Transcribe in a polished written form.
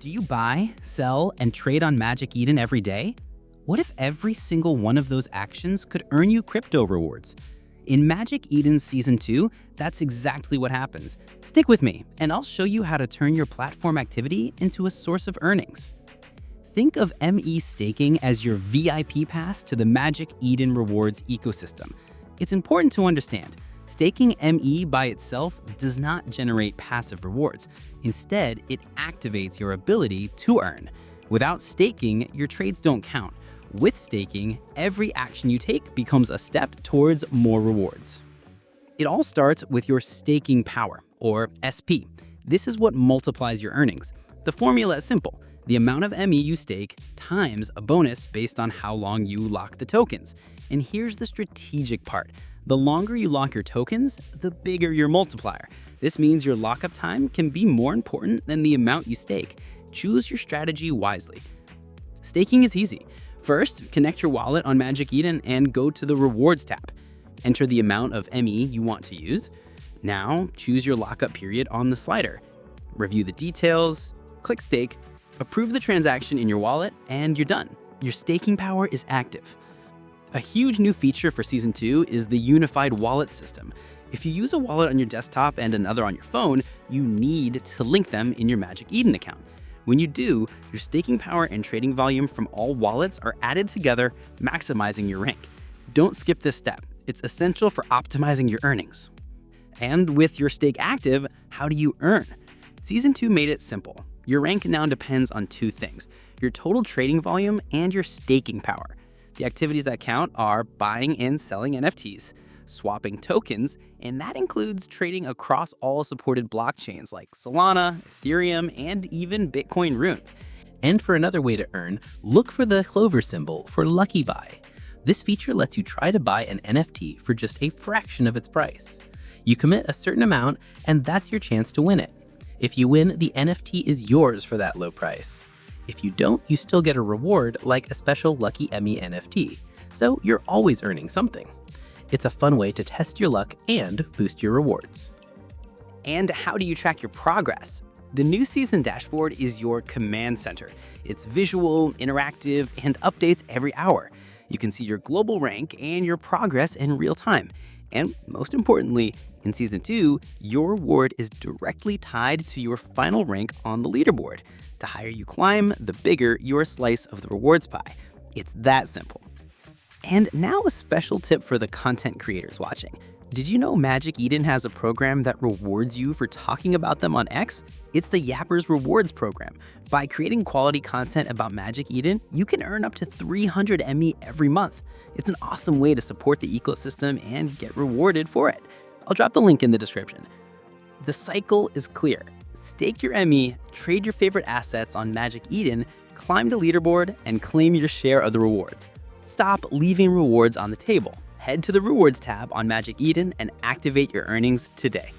Do you buy, sell, and trade on Magic Eden every day? What if every single one of those actions could earn you crypto rewards? In Magic Eden Season 2, that's exactly what happens. Stick with me, and I'll show you how to turn your platform activity into a source of earnings. Think of ME staking as your VIP pass to the Magic Eden rewards ecosystem. It's important to understand, staking ME by itself does not generate passive rewards. Instead, it activates your ability to earn. Without staking, your trades don't count. With staking, every action you take becomes a step towards more rewards. It all starts with your staking power, or SP. This is what multiplies your earnings. The formula is simple. The amount of ME you stake times a bonus based on how long you lock the tokens. And here's the strategic part. The longer you lock your tokens, the bigger your multiplier. This means your lockup time can be more important than the amount you stake. Choose your strategy wisely. Staking is easy. First, connect your wallet on Magic Eden and go to the Rewards tab. Enter the amount of ME you want to use. Now, choose your lockup period on the slider. Review the details, click Stake, approve the transaction in your wallet, and you're done. Your staking power is active. A huge new feature for Season 2 is the unified wallet system. If you use a wallet on your desktop and another on your phone, you need to link them in your Magic Eden account. When you do, your staking power and trading volume from all wallets are added together, maximizing your rank. Don't skip this step. It's essential for optimizing your earnings. And with your stake active, how do you earn? Season 2 made it simple. Your rank now depends on two things: your total trading volume and your staking power. The activities that count are buying and selling NFTs, swapping tokens, and that includes trading across all supported blockchains like Solana, Ethereum, and even Bitcoin runes. And for another way to earn, look for the clover symbol for Lucky Buy. This feature lets you try to buy an NFT for just a fraction of its price. You commit a certain amount, and that's your chance to win it. If you win, the NFT is yours for that low price. If you don't, you still get a reward like a special Lucky ME NFT, so you're always earning something. It's a fun way to test your luck and boost your rewards. And how do you track your progress? The new season dashboard is your command center. It's visual, interactive, and updates every hour. You can see your global rank and your progress in real time. And most importantly, in Season 2, your reward is directly tied to your final rank on the leaderboard. The higher you climb, the bigger your slice of the rewards pie. It's that simple. And now a special tip for the content creators watching. Did you know Magic Eden has a program that rewards you for talking about them on X? It's the Yappers Rewards program. By creating quality content about Magic Eden, you can earn up to 300 ME every month. It's an awesome way to support the ecosystem and get rewarded for it. I'll drop the link in the description. The cycle is clear. Stake your ME, trade your favorite assets on Magic Eden, climb the leaderboard, and claim your share of the rewards. Stop leaving rewards on the table. Head to the Rewards tab on Magic Eden and activate your earnings today.